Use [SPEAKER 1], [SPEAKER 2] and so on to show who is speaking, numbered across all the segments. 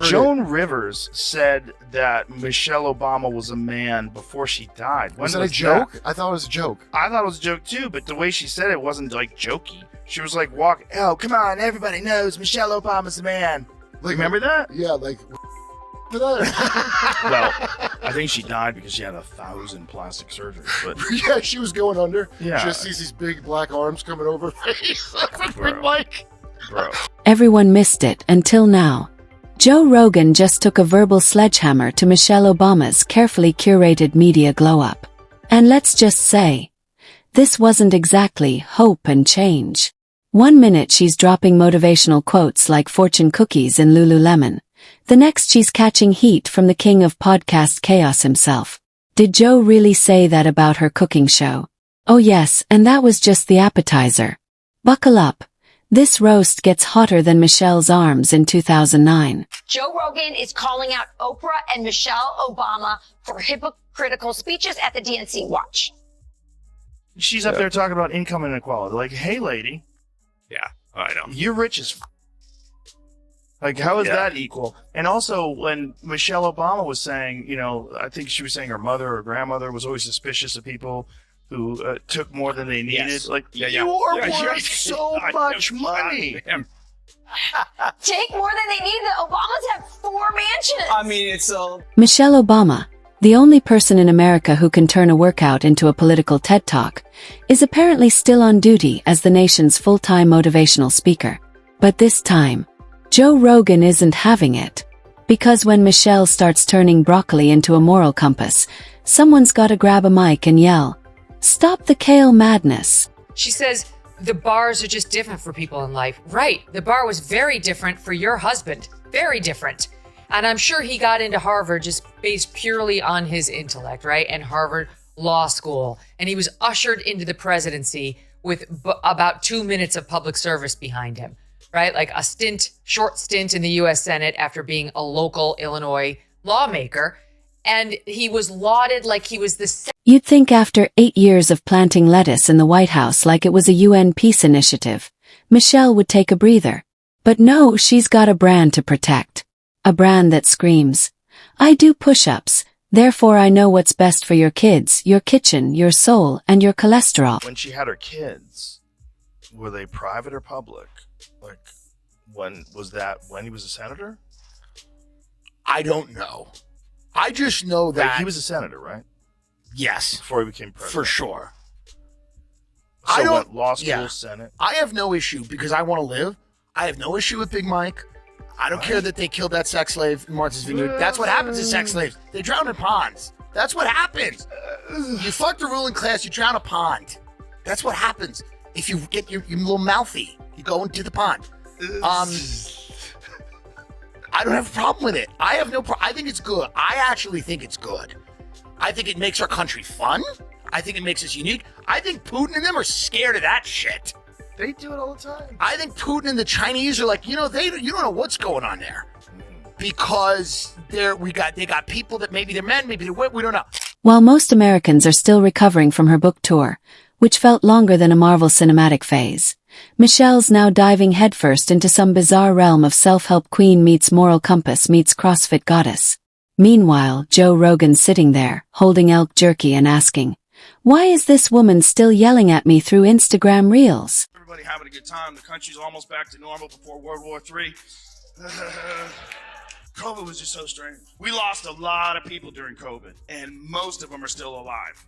[SPEAKER 1] Joan Rivers said that Michelle Obama was a man before she died.
[SPEAKER 2] Was that a joke? I thought it was a joke.
[SPEAKER 1] I thought it was a joke too, but the way she said it wasn't like jokey. She was like, oh, come on, everybody knows Michelle Obama's a man. Like, remember that?
[SPEAKER 2] Yeah, like, for that.
[SPEAKER 1] Well, I think she died because she had 1,000 plastic surgeries. But
[SPEAKER 2] yeah, she was going under.
[SPEAKER 1] Yeah.
[SPEAKER 2] She just sees these big black arms coming over her face.
[SPEAKER 1] Bro.
[SPEAKER 2] Mike.
[SPEAKER 1] Bro.
[SPEAKER 3] Everyone missed it until now. Joe Rogan just took a verbal sledgehammer to Michelle Obama's carefully curated media glow-up. And let's just say, this wasn't exactly hope and change. 1 minute she's dropping motivational quotes like fortune cookies in Lululemon. The next she's catching heat from the king of podcast chaos himself. Did Joe really say that about her cooking show? Oh yes, and that was just the appetizer. Buckle up. This roast gets hotter than Michelle's arms in 2009.
[SPEAKER 4] Joe Rogan is calling out Oprah and Michelle Obama for hypocritical speeches at the DNC. Watch.
[SPEAKER 1] She's up there talking about income inequality. Like, hey, lady.
[SPEAKER 5] Yeah, I know.
[SPEAKER 1] You're rich as Like, how is that equal? And also, when Michelle Obama was saying, you know, I think she was saying her mother or grandmother was always suspicious of people who took more than they needed.
[SPEAKER 5] Yes.
[SPEAKER 1] Like,
[SPEAKER 5] Yeah.
[SPEAKER 1] you are worth so much money.
[SPEAKER 4] Take more than they need. The Obamas have 4 mansions.
[SPEAKER 5] I mean, it's a...
[SPEAKER 3] Michelle Obama, the only person in America who can turn a workout into a political TED Talk, is apparently still on duty as the nation's full-time motivational speaker. But this time, Joe Rogan isn't having it. Because when Michelle starts turning broccoli into a moral compass, someone's gotta grab a mic and yell, "Stop the kale madness."
[SPEAKER 6] She says, the bars are just different for people in life. Right. The bar was very different for your husband. Very different. And I'm sure he got into Harvard just based purely on his intellect, right? And Harvard Law School. And he was ushered into the presidency with about 2 minutes of public service behind him, right? Like a short stint in the U.S. Senate after being a local Illinois lawmaker. And he was lauded like he was the...
[SPEAKER 3] You'd think after 8 years of planting lettuce in the White House like it was a UN peace initiative, Michelle would take a breather. But no, she's got a brand to protect. A brand that screams, "I do push-ups, therefore I know what's best for your kids, your kitchen, your soul, and your cholesterol."
[SPEAKER 1] When she had her kids, were they private or public? Like, when he was a senator?
[SPEAKER 2] I don't know. I just know that...
[SPEAKER 1] Like, he was a senator, right?
[SPEAKER 2] Yes.
[SPEAKER 1] Before he became president.
[SPEAKER 2] For sure.
[SPEAKER 1] So
[SPEAKER 2] I don't...
[SPEAKER 1] what, law school, Senate?
[SPEAKER 2] I have no issue because I want to live. I have no issue with Big Mike. I don't care that they killed that sex slave in Martha's Vineyard. That's what happens to sex slaves. They drown in ponds. That's what happens. You fuck the ruling class, you drown a pond. That's what happens. If you get your little mouthy, you go into the pond. I don't have a problem with it. I have no problem. I think it's good. I actually think it's good. I think it makes our country fun. I think it makes us unique. I think Putin and them are scared of that shit.
[SPEAKER 1] They do it all the time.
[SPEAKER 2] I think Putin and the Chinese are like, you don't know what's going on there. Because they got people that maybe they're men, maybe they're women, we don't know.
[SPEAKER 3] While most Americans are still recovering from her book tour, which felt longer than a Marvel cinematic phase, Michelle's now diving headfirst into some bizarre realm of self-help queen meets moral compass meets CrossFit goddess. Meanwhile, Joe Rogan's sitting there, holding elk jerky and asking, "Why is this woman still yelling at me through Instagram Reels?"
[SPEAKER 1] Everybody having a good time. The country's almost back to normal before World War III. COVID was just so strange. We lost a lot of people during COVID, and most of them are still alive.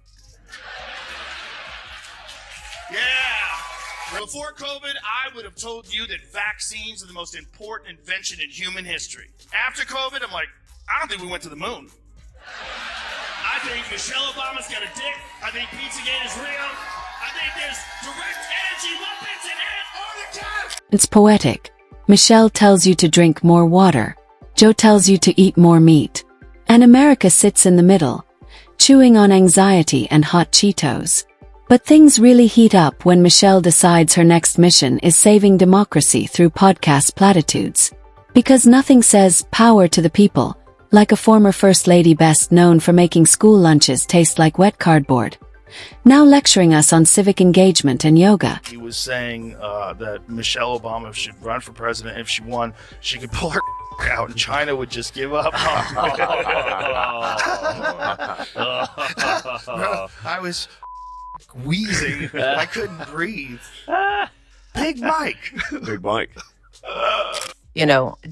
[SPEAKER 1] Yeah. Before COVID, I would have told you that vaccines are the most important invention in human history. After COVID, I'm like, I don't think we went to the moon. I think Michelle Obama's got a dick. I think Pizzagate is real. I think there's direct energy weapons in Antarctica.
[SPEAKER 3] It's poetic. Michelle tells you to drink more water. Joe tells you to eat more meat. And America sits in the middle, chewing on anxiety and hot Cheetos. But things really heat up when Michelle decides her next mission is saving democracy through podcast platitudes. Because nothing says power to the people like a former First Lady best known for making school lunches taste like wet cardboard. Now lecturing us on civic engagement and yoga.
[SPEAKER 1] He was saying that Michelle Obama should run for president. If she won, she could pull her out and China would just give up. I was wheezing. I couldn't breathe. Big Mike.
[SPEAKER 5] Big Mike.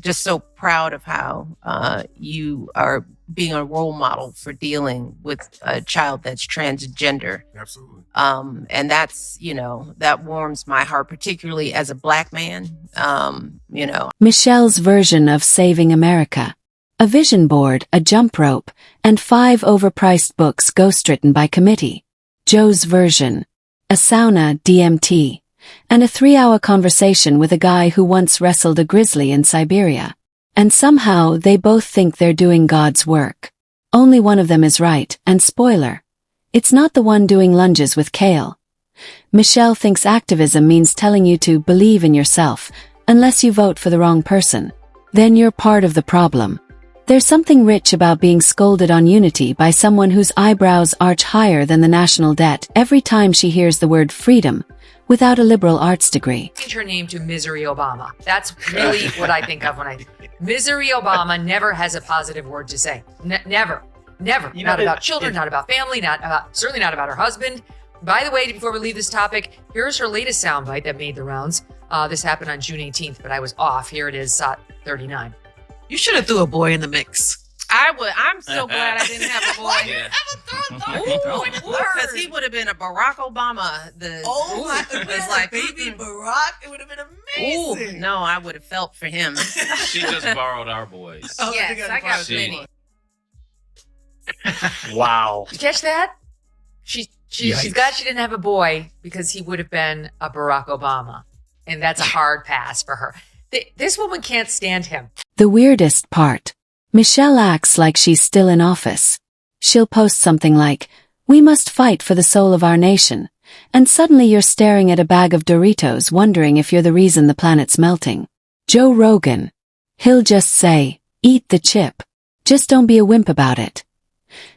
[SPEAKER 7] Just so proud of how you are being a role model for dealing with a child that's transgender.
[SPEAKER 2] Absolutely.
[SPEAKER 7] And that's, that warms my heart, particularly as a Black man.
[SPEAKER 3] Michelle's version of saving America. A vision board, a jump rope, and 5 overpriced books ghostwritten by committee. Joe's version. A sauna, DMT, and a 3-hour conversation with a guy who once wrestled a grizzly in Siberia. And somehow they both think they're doing God's work. Only one of them is right, and spoiler, it's not the one doing lunges with kale. Michelle thinks activism means telling you to believe in yourself, unless you vote for the wrong person. Then you're part of the problem. There's something rich about being scolded on Unity by someone whose eyebrows arch higher than the national debt every time she hears the word freedom, without a liberal arts degree.
[SPEAKER 6] Change her name to Misery Obama. That's really what I think of when Misery Obama never has a positive word to say. Never. Not about children, not about family, certainly not about her husband. By the way, before we leave this topic, here's her latest soundbite that made the rounds. This happened on June 18th, but I was off. Here it is, SOT 39.
[SPEAKER 8] You should have threw a boy in the mix.
[SPEAKER 7] I would. I'm so glad I didn't have a boy.
[SPEAKER 8] Yeah.
[SPEAKER 7] Because he would have been a Barack Obama.
[SPEAKER 8] It's like baby Barack. It would have been amazing.
[SPEAKER 7] No, I would have felt for him.
[SPEAKER 9] She just borrowed our boys.
[SPEAKER 7] Oh, yes, I got plenty.
[SPEAKER 2] Wow.
[SPEAKER 6] Did you catch that? She's glad she didn't have a boy because he would have been a Barack Obama. And that's a hard pass for her. This woman can't stand him.
[SPEAKER 3] The weirdest part. Michelle acts like she's still in office. She'll post something like, "We must fight for the soul of our nation," and suddenly you're staring at a bag of Doritos wondering if you're the reason the planet's melting. Joe Rogan. He'll just say, "Eat the chip. Just don't be a wimp about it."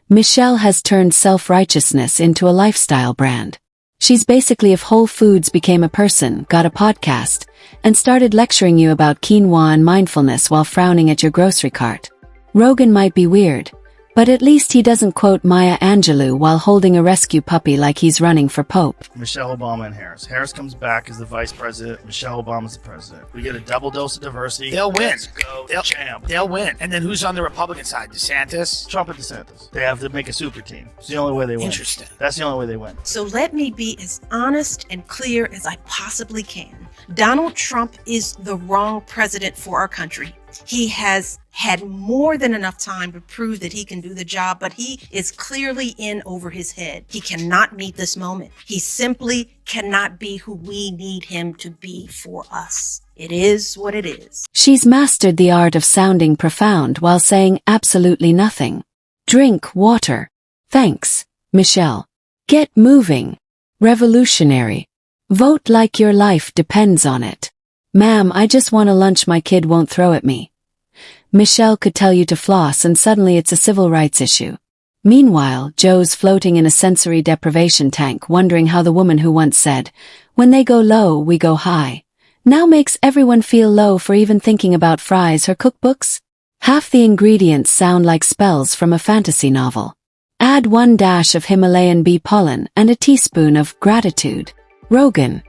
[SPEAKER 3] Michelle has turned self-righteousness into a lifestyle brand. She's basically if Whole Foods became a person, got a podcast, and started lecturing you about quinoa and mindfulness while frowning at your grocery cart. Rogan might be weird, but at least he doesn't quote Maya Angelou while holding a rescue puppy like he's running for Pope.
[SPEAKER 1] Michelle Obama and Harris. Harris comes back as the vice president. Michelle Obama's the president. We get a double dose of diversity.
[SPEAKER 2] They'll win.
[SPEAKER 1] Let's go, champ.
[SPEAKER 2] They'll win. And then who's on the Republican side? DeSantis?
[SPEAKER 1] Trump and DeSantis. They have to make a super team. It's the only way they win.
[SPEAKER 2] Interesting.
[SPEAKER 1] That's the only way they win.
[SPEAKER 8] So let me be as honest and clear as I possibly can. Donald Trump is the wrong president for our country. He has had more than enough time to prove that he can do the job, but he is clearly in over his head. He cannot meet this moment. He simply cannot be who we need him to be for us. It is what it is.
[SPEAKER 3] She's mastered the art of sounding profound while saying absolutely nothing. Drink water. Thanks, Michelle. Get moving. Revolutionary. Vote like your life depends on it. Ma'am, I just want a lunch my kid won't throw at me. Michelle could tell you to floss and suddenly it's a civil rights issue. Meanwhile, Joe's floating in a sensory deprivation tank wondering how the woman who once said, "When they go low, we go high," now makes everyone feel low for even thinking about fries her cookbooks. Half the ingredients sound like spells from a fantasy novel. Add 1 dash of Himalayan bee pollen and a teaspoon of gratitude. Rogan.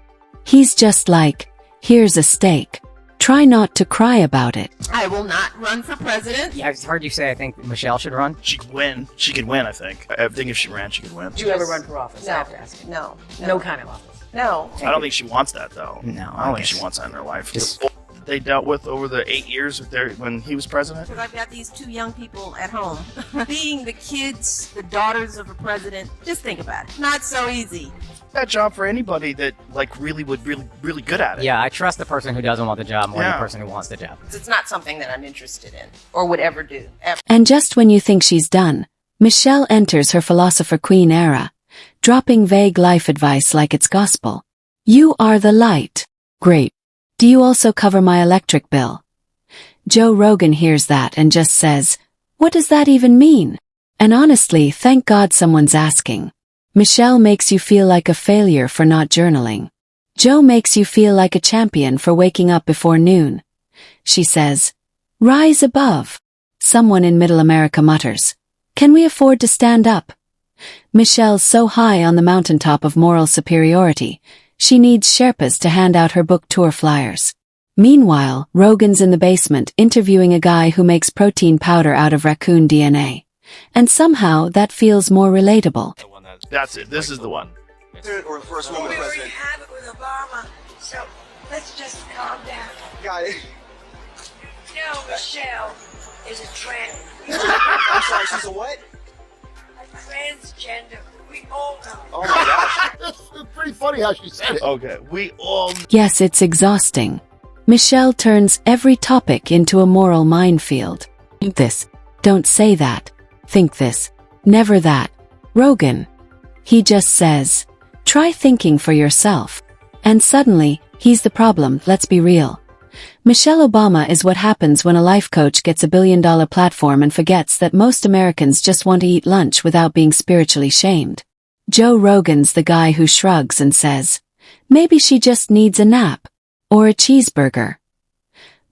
[SPEAKER 3] He's just like, "Here's a steak. Try not to cry about it."
[SPEAKER 7] I will not run for president.
[SPEAKER 10] Yeah, I've heard you say I think Michelle should run.
[SPEAKER 1] She could win. She could win, I think. I think if she ran, she could win.
[SPEAKER 6] Did you ever run for office?
[SPEAKER 7] No.
[SPEAKER 6] I have to ask you.
[SPEAKER 7] No.
[SPEAKER 6] No kind of office.
[SPEAKER 7] No.
[SPEAKER 1] I don't think she wants that, though.
[SPEAKER 10] No,
[SPEAKER 1] I don't
[SPEAKER 10] I
[SPEAKER 1] think she
[SPEAKER 10] guess.
[SPEAKER 1] wants that in her life.
[SPEAKER 10] Just-
[SPEAKER 1] The that they dealt with over the 8 years when he was president.
[SPEAKER 7] Because I've got these 2 young people at home. Being the kids, the daughters of a president, just think about it. Not so easy.
[SPEAKER 1] That job for anybody that really good at it.
[SPEAKER 10] Yeah, I trust the person who doesn't want the job more than the
[SPEAKER 1] Yeah.
[SPEAKER 10] person who wants the job.
[SPEAKER 7] It's not something that I'm interested in or would ever do. Ever.
[SPEAKER 3] And just when you think she's done, Michelle enters her philosopher queen era, dropping vague life advice like it's gospel. "You are the light." Great. Do you also cover my electric bill? Joe Rogan hears that and just says, "What does that even mean?" And honestly, thank God someone's asking. Michelle makes you feel like a failure for not journaling. Joe makes you feel like a champion for waking up before noon. She says, Rise above. Someone in Middle America mutters. Can we afford to stand up? Michelle's so high on the mountaintop of moral superiority, she needs Sherpas to hand out her book tour flyers. Meanwhile, Rogan's in the basement interviewing a guy who makes protein powder out of raccoon DNA. And somehow that feels more relatable.
[SPEAKER 1] That's it. This is the one.
[SPEAKER 11] Or first woman
[SPEAKER 12] We already
[SPEAKER 11] president.
[SPEAKER 12] have it with Obama, so let's just calm down.
[SPEAKER 11] Got it.
[SPEAKER 12] No, Michelle is a
[SPEAKER 11] I'm sorry, she's a what?
[SPEAKER 12] transgender. We all know.
[SPEAKER 11] Oh my gosh.
[SPEAKER 2] It's pretty funny how she said it.
[SPEAKER 1] Okay, we all.
[SPEAKER 3] Yes, it's exhausting. Michelle turns every topic into a moral minefield. Think this. Don't say that. Think this. Never that. Rogan. He just says, try thinking for yourself. And suddenly, he's the problem, let's be real. Michelle Obama is what happens when a life coach gets $1 billion platform and forgets that most Americans just want to eat lunch without being spiritually shamed. Joe Rogan's the guy who shrugs and says, maybe she just needs a nap. Or a cheeseburger.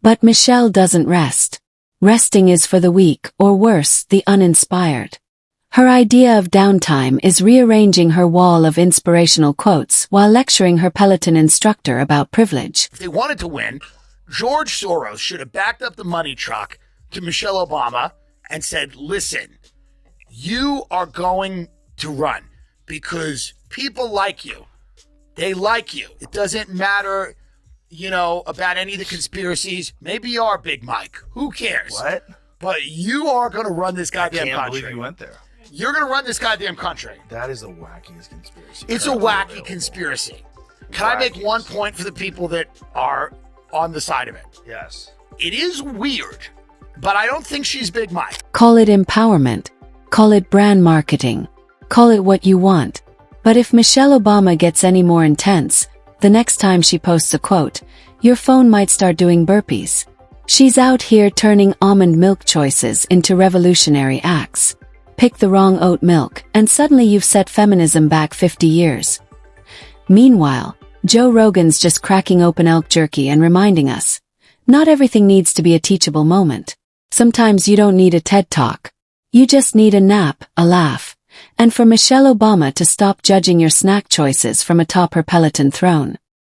[SPEAKER 3] But Michelle doesn't rest. Resting is for the weak, or worse, the uninspired. Her idea of downtime is rearranging her wall of inspirational quotes while lecturing her Peloton instructor about privilege.
[SPEAKER 2] If they wanted to win, George Soros should have backed up the money truck to Michelle Obama and said, listen, you are going to run because people like you. They like you. It doesn't matter, about any of the conspiracies. Maybe you are Big Mike. Who cares?
[SPEAKER 1] What?
[SPEAKER 2] But you are going to run this goddamn
[SPEAKER 1] Can't
[SPEAKER 2] country.
[SPEAKER 1] believe you went there.
[SPEAKER 2] You're going to run this goddamn country.
[SPEAKER 1] That is the wackiest conspiracy.
[SPEAKER 2] It's a wacky conspiracy. Can I make one point for the people that are on the side of it?
[SPEAKER 1] Yes.
[SPEAKER 2] It is weird, but I don't think she's Big Mike.
[SPEAKER 3] Call it empowerment. Call it brand marketing. Call it what you want. But if Michelle Obama gets any more intense, the next time she posts a quote, your phone might start doing burpees. She's out here turning almond milk choices into revolutionary acts. Pick the wrong oat milk, and suddenly you've set feminism back 50 years. Meanwhile, Joe Rogan's just cracking open elk jerky and reminding us, not everything needs to be a teachable moment. Sometimes you don't need a TED Talk. You just need a nap, a laugh, and for Michelle Obama to stop judging your snack choices from atop her Peloton throne.